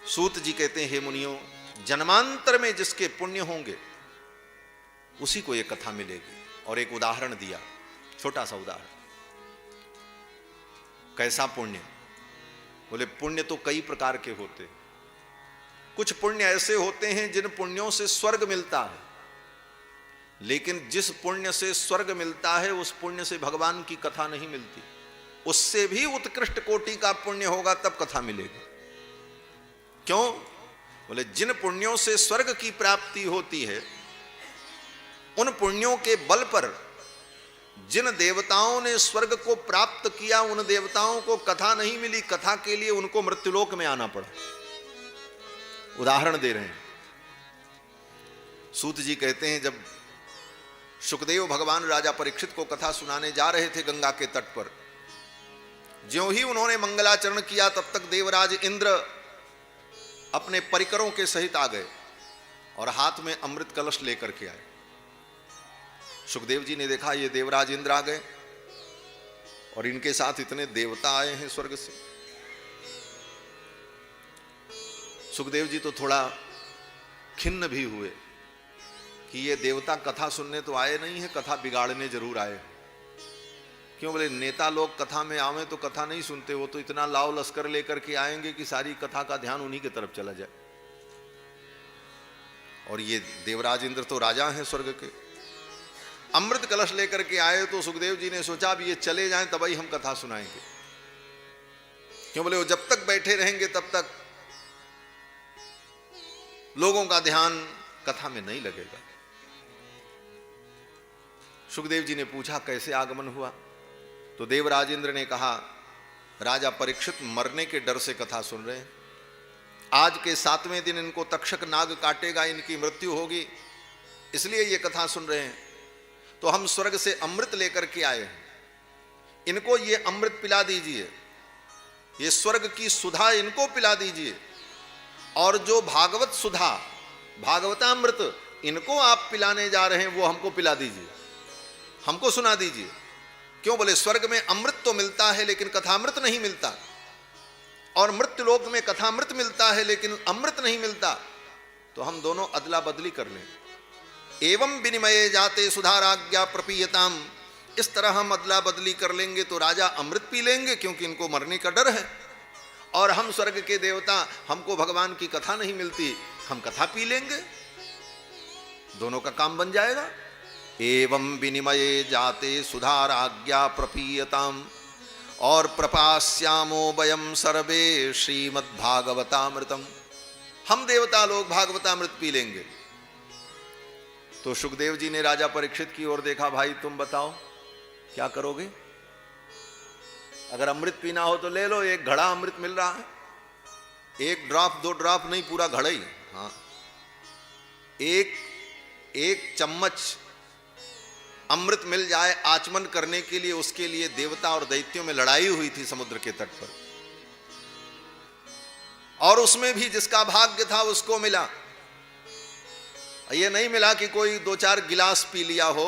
सूत जी कहते हैं, हे मुनियों, जन्मांतर में जिसके पुण्य होंगे उसी को ये कथा मिलेगी। और एक उदाहरण दिया, छोटा सा उदाहरण। कैसा पुण्य? बोले पुण्य तो कई प्रकार के होते हैं। कुछ पुण्य ऐसे होते हैं जिन पुण्यों से स्वर्ग मिलता है, लेकिन जिस पुण्य से स्वर्ग मिलता है उस पुण्य से भगवान की कथा नहीं मिलती। उससे भी उत्कृष्ट कोटि का पुण्य होगा तब कथा मिलेगी। क्यों? बोले जिन पुण्यों से स्वर्ग की प्राप्ति होती है उन पुण्यों के बल पर जिन देवताओं ने स्वर्ग को प्राप्त किया उन देवताओं को कथा नहीं मिली, कथा के लिए उनको मृत्युलोक में आना पड़ा। उदाहरण दे रहे हैं। सूत जी कहते हैं, जब शुकदेव भगवान राजा परीक्षित को कथा सुनाने जा रहे थे गंगा के तट पर, ज्यों ही उन्होंने मंगलाचरण किया तब तक देवराज इंद्र अपने परिकरों के सहित आ गए और हाथ में अमृत कलश लेकर के आए। सुखदेव जी ने देखा ये देवराज इंद्र आ गए और इनके साथ इतने देवता आए हैं स्वर्ग से। सुखदेव जी तो थोड़ा खिन्न भी हुए कि ये देवता कथा सुनने तो आए नहीं है, कथा बिगाड़ने जरूर आए हैं। क्यों? बोले नेता लोग कथा में आवे तो कथा नहीं सुनते, वो तो इतना लाव लश्कर लेकर के आएंगे कि सारी कथा का ध्यान उन्हीं की तरफ चला जाए। और ये देवराज इंद्र तो राजा हैं स्वर्ग के, अमृत कलश लेकर के आए तो सुखदेव जी ने सोचा अब ये चले जाएं तब ही हम कथा सुनाएंगे। क्यों? बोले वो जब तक बैठे रहेंगे तब तक लोगों का ध्यान कथा में नहीं लगेगा। सुखदेव जी ने पूछा कैसे आगमन हुआ? तो देवराज इंद्र ने कहा, राजा परीक्षित मरने के डर से कथा सुन रहे हैं। आज के 7वें दिन इनको तक्षक नाग काटेगा, इनकी मृत्यु होगी, इसलिए ये कथा सुन रहे हैं। तो हम स्वर्ग से अमृत लेकर के आए हैं, इनको ये अमृत पिला दीजिए, ये स्वर्ग की सुधा इनको पिला दीजिए, और जो भागवत सुधा भागवतामृत इनको आप पिलाने जा रहे हैं वो हमको पिला दीजिए, हमको सुना दीजिए। क्यों? बोले स्वर्ग में अमृत तो मिलता है लेकिन कथामृत नहीं मिलता, और मृत्युलोक में कथामृत मिलता है लेकिन अमृत नहीं मिलता। तो हम दोनों अदला बदली कर लें। एवं विनिमये जाते सुधाराज्ञा प्रपीयताम, इस तरह हम अदला बदली कर लेंगे तो राजा अमृत पी लेंगे क्योंकि इनको मरने का डर है, और हम स्वर्ग के देवता हमको भगवान की कथा नहीं मिलती, हम कथा पी लेंगे, दोनों का काम बन जाएगा। एवं विनिमये जाते सुधाराज्ञा प्रपीयताम और प्रपास्यामो वयम सर्वे श्रीमद्भागवतामृतम, हम देवता लोग भागवतामृत पी लेंगे। तो सुखदेव जी ने राजा परीक्षित की ओर देखा, भाई तुम बताओ क्या करोगे? अगर अमृत पीना हो तो ले लो, एक घड़ा अमृत मिल रहा है, एक ड्रॉप 2 ड्रॉप नहीं, पूरा घड़ा ही। हाँ, एक चम्मच अमृत मिल जाए आचमन करने के लिए, उसके लिए देवता और दैत्यों में लड़ाई हुई थी समुद्र के तट पर, और उसमें भी जिसका भाग्य था उसको मिला। ये नहीं मिला कि कोई 2-4 गिलास पी लिया हो,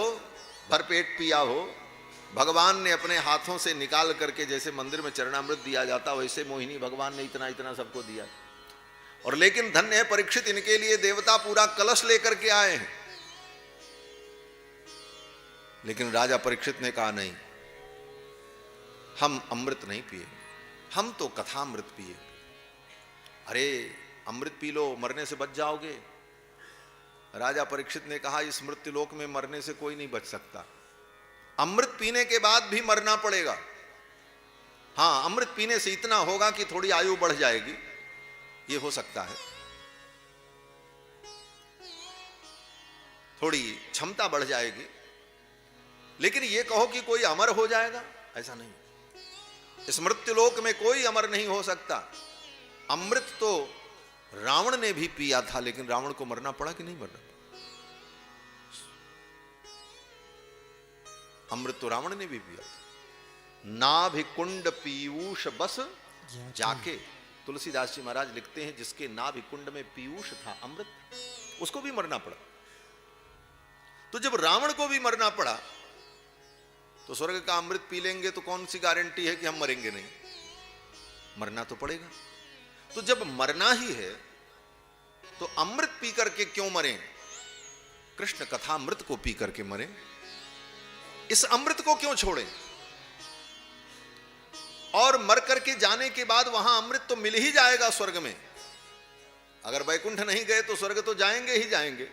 भरपेट पिया हो। भगवान ने अपने हाथों से निकाल करके, जैसे मंदिर में चरणामृत दिया जाता वैसे मोहिनी भगवान ने इतना इतना सबको दिया। और लेकिन धन्य है परीक्षित, इनके लिए देवता पूरा कलश लेकर के आए हैं। लेकिन राजा परीक्षित ने कहा नहीं, हम अमृत नहीं पिएंगे, हम तो कथामृत पिएंगे। अरे अमृत पी लो, मरने से बच जाओगे। राजा परीक्षित ने कहा, इस मृत्युलोक में मरने से कोई नहीं बच सकता, अमृत पीने के बाद भी मरना पड़ेगा। हां, अमृत पीने से इतना होगा कि थोड़ी आयु बढ़ जाएगी, ये हो सकता है, थोड़ी क्षमता बढ़ जाएगी, लेकिन ये कहो कि कोई अमर हो जाएगा, ऐसा नहीं। इस मृत्युलोक में कोई अमर नहीं हो सकता। अमृत तो रावण ने भी पिया था, लेकिन रावण को मरना पड़ा कि नहीं मरना? अमृत तो रावण ने भी पिया था। नाभिकुंड पीयूष बस जाके, तुलसीदास जी महाराज लिखते हैं, जिसके नाभिकुंड में पीयूष था अमृत, उसको भी मरना पड़ा। तो जब रावण को भी मरना पड़ा तो स्वर्ग का अमृत पी लेंगे तो कौन सी गारंटी है कि हम मरेंगे नहीं? मरना तो पड़ेगा। तो जब मरना ही है तो अमृत पी करके क्यों मरें? कृष्ण कथामृत को पी करके मरें, इस अमृत को क्यों छोड़ें? और मर करके जाने के बाद वहां अमृत तो मिल ही जाएगा स्वर्ग में। अगर वैकुंठ नहीं गए तो स्वर्ग तो जाएंगे ही जाएंगे।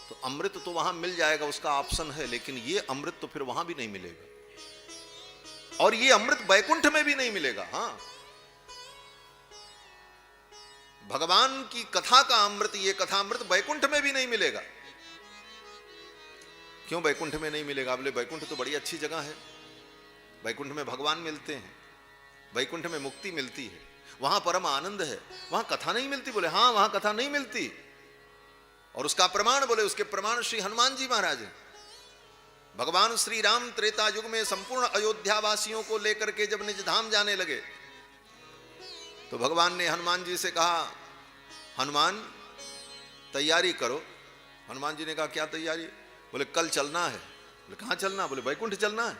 तो अमृत तो वहां मिल जाएगा, उसका ऑप्शन है, लेकिन ये अमृत तो फिर वहां भी नहीं मिलेगा, और ये अमृत वैकुंठ में भी नहीं मिलेगा। हां, भगवान की कथा का अमृत, ये कथामृत वैकुंठ में भी नहीं मिलेगा। क्यों वैकुंठ में नहीं मिलेगा? बोले वैकुंठ तो बड़ी अच्छी जगह है, वैकुंठ में भगवान मिलते हैं, वैकुंठ में मुक्ति मिलती है, वहां परम आनंद है, वहां कथा नहीं मिलती। बोले हां, वहां कथा नहीं मिलती। और उसका प्रमाण, बोले उसके प्रमाण श्री हनुमान जी महाराज हैं। भगवान श्री राम त्रेता युग में संपूर्ण अयोध्या वासियों को लेकर के जब निज धाम जाने लगे तो भगवान ने हनुमान जी से कहा, हनुमान तैयारी करो। हनुमान जी ने कहा क्या तैयारी? बोले कल चलना है। बोले कहां चलना? बोले वैकुंठ चलना है,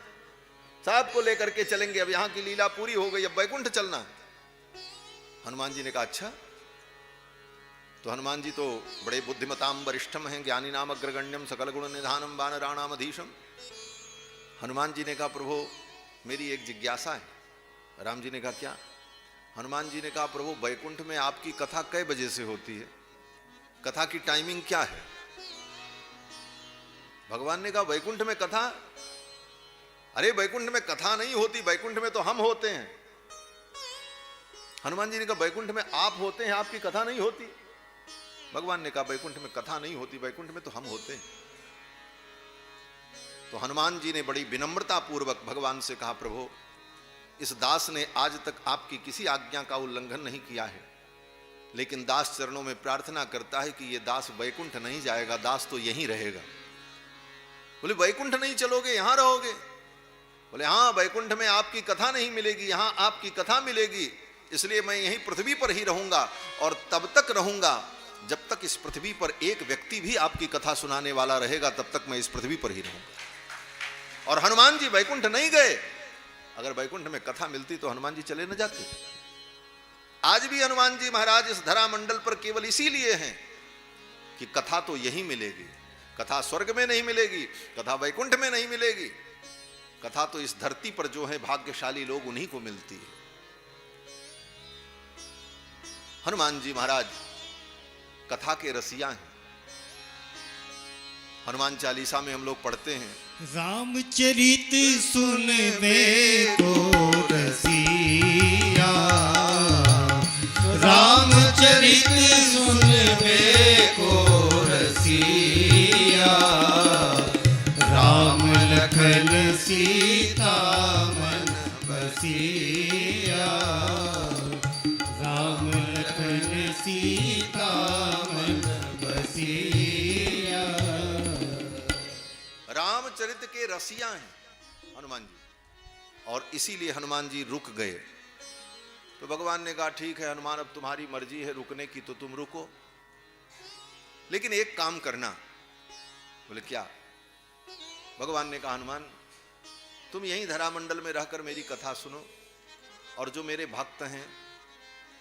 साहब को लेकर के चलेंगे, अब यहां की लीला पूरी हो गई, अब वैकुंठ चलना है। हनुमान जी ने कहा अच्छा। तो हनुमान जी तो बड़े बुद्धिमताम वरिष्ठम हैं, ज्ञानी नाम अग्रगण्यम, सकल गुण निधानम, वानराणाम अधीशम। हनुमान जी ने कहा प्रभु मेरी एक जिज्ञासा है। राम जी ने कहा क्या? हनुमान जी ने कहा प्रभु वैकुंठ में आपकी कथा कै बजे से होती है? कथा की टाइमिंग क्या है? भगवान ने कहा वैकुंठ में कथा? अरे वैकुंठ में कथा नहीं होती, वैकुंठ में तो हम होते हैं। हनुमान जी ने कहा वैकुंठ में आप होते हैं, आपकी कथा नहीं होती? भगवान ने कहा वैकुंठ में कथा नहीं होती, वैकुंठ में तो हम होते हैं। तो हनुमान जी ने बड़ी विनम्रता पूर्वक भगवान से कहा प्रभु इस दास ने आज तक आपकी किसी आज्ञा का उल्लंघन नहीं किया है, लेकिन दास चरणों में प्रार्थना करता है कि ये दास वैकुंठ नहीं जाएगा, दास तो यहीं रहेगा। बोले वैकुंठ नहीं चलोगे, यहां रहोगे? बोले हाँ, वैकुंठ में आपकी कथा नहीं मिलेगी, यहां आपकी कथा मिलेगी, इसलिए मैं यहीं पृथ्वी पर ही रहूंगा, और तब तक रहूंगा जब तक इस पृथ्वी पर एक व्यक्ति भी आपकी कथा सुनाने वाला रहेगा, तब तक मैं इस पृथ्वी पर ही रहूंगा। और हनुमान जी वैकुंठ नहीं गए। अगर वैकुंठ में कथा मिलती तो हनुमान जी चले न जाते। आज भी हनुमान जी महाराज इस धरा मंडल पर केवल इसीलिए हैं कि कथा तो यहीं मिलेगी, कथा स्वर्ग में नहीं मिलेगी, कथा वैकुंठ में नहीं मिलेगी, कथा तो इस धरती पर जो है भाग्यशाली लोग उन्हीं को मिलती है। हनुमान जी महाराज कथा के रसिया हैं। हनुमान चालीसा में हम लोग पढ़ते हैं, रामचरित सुनबे को रसिया, रामचरित सुनबे को रसिया, राम लखन सीता मन बसिया, राम लखन सीता मन बसिया। रामचरित के रसिया हैं हनुमान जी, और इसीलिए हनुमान जी रुक गए। तो भगवान ने कहा ठीक है हनुमान, अब तुम्हारी मर्जी है रुकने की तो तुम रुको, लेकिन एक काम करना। बोले क्या? भगवान ने कहा हनुमान तुम यहीं धरामंडल में रहकर मेरी कथा सुनो, और जो मेरे भक्त हैं,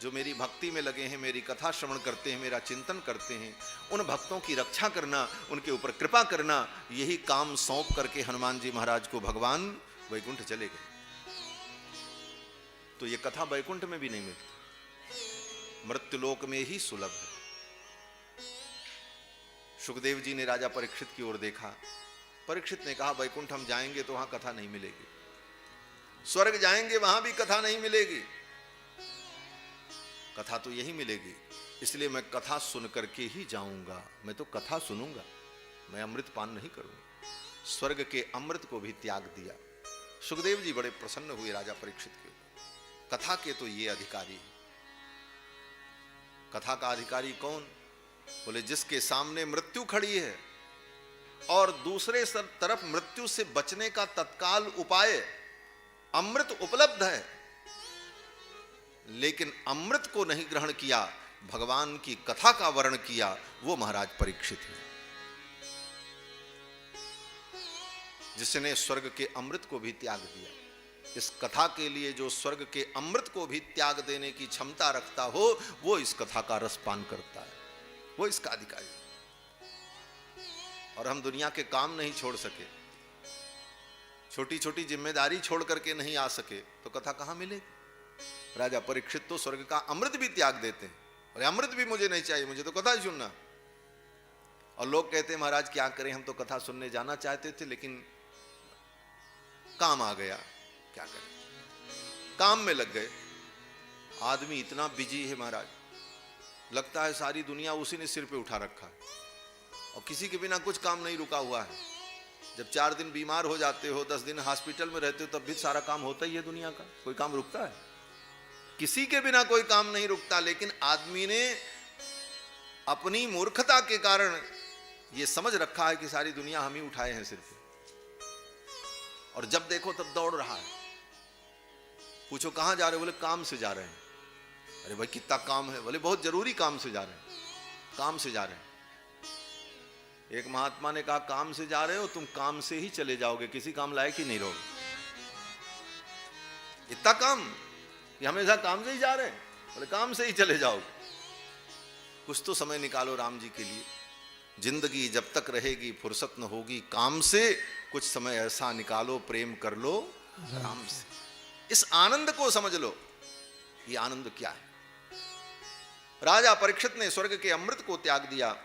जो मेरी भक्ति में लगे हैं, मेरी कथा श्रवण करते हैं, मेरा चिंतन करते हैं, उन भक्तों की रक्षा करना, उनके ऊपर कृपा करना, यही काम सौंप करके हनुमान जी महाराज को भगवान वैकुंठ चले गए। तो ये कथा वैकुंठ में भी नहीं मिलती, मृत्युलोक में ही सुलभ है। सुखदेव जी ने राजा परीक्षित की ओर देखा। परीक्षित ने कहा वैकुंठ हम जाएंगे तो वहां कथा नहीं मिलेगी, स्वर्ग जाएंगे वहां भी कथा नहीं मिलेगी, कथा तो यही मिलेगी, इसलिए मैं कथा सुन करके ही जाऊंगा। मैं तो कथा सुनूंगा, मैं अमृत पान नहीं करूंगा। स्वर्ग के अमृत को भी त्याग दिया। सुखदेव जी बड़े प्रसन्न हुए राजा परीक्षित के। कथा के तो ये अधिकारी, कथा का अधिकारी कौन? बोले जिसके सामने मृत्यु खड़ी है और दूसरे तरफ मृत्यु से बचने का तत्काल उपाय अमृत उपलब्ध है, लेकिन अमृत को नहीं ग्रहण किया, भगवान की कथा का वर्ण किया, वो महाराज परीक्षित है, जिसने स्वर्ग के अमृत को भी त्याग दिया। इस कथा के लिए जो स्वर्ग के अमृत को भी त्याग देने की क्षमता रखता हो, वो इस कथा का रस पान करता है, वो इसका अधिकारी। और हम दुनिया के काम नहीं छोड़ सके, छोटी छोटी जिम्मेदारी छोड़ करके नहीं आ सके, तो कथा कहां मिलेगी। राजा परीक्षित तो स्वर्ग का अमृत भी त्याग देते हैं, और अमृत भी मुझे नहीं चाहिए, मुझे तो कथा ही सुनना। और लोग कहते हैं महाराज क्या करें, हम तो कथा सुनने जाना चाहते थे लेकिन काम आ गया, क्या करें, काम में लग गए। आदमी इतना बिजी है महाराज, लगता है सारी दुनिया उसी ने सिर पे उठा रखा है, और किसी के बिना कुछ काम नहीं रुका हुआ है। जब 4 दिन बीमार हो जाते हो, 10 दिन हॉस्पिटल में रहते हो, तब भी सारा काम होता ही है दुनिया का, कोई काम रुकता है? किसी के बिना कोई काम नहीं रुकता। लेकिन आदमी ने अपनी मूर्खता के कारण यह समझ रखा है कि सारी दुनिया हम ही उठाए हैं सिर पे, और जब देखो तब दौड़ रहा है। पूछो कहां जा रहे हो, बोले काम से जा रहे हैं। अरे भाई कितना काम है, बोले बहुत जरूरी काम से जा रहे हैं, काम से जा रहे हैं। एक महात्मा ने कहा काम से जा रहे हो, तुम काम से ही चले जाओगे, किसी काम लायक ही नहीं रहोगे। इतना काम कि हमेशा काम से ही जा रहे हैं, बोले काम से ही चले जाओगे। कुछ तो समय निकालो राम जी के लिए, जिंदगी जब तक रहेगी फुर्सत न होगी काम से, कुछ समय ऐसा निकालो, प्रेम कर लो राम से। इस आनंद को समझ लो, ये आनंद क्या है। राजा परीक्षित ने स्वर्ग के अमृत को त्याग दिया,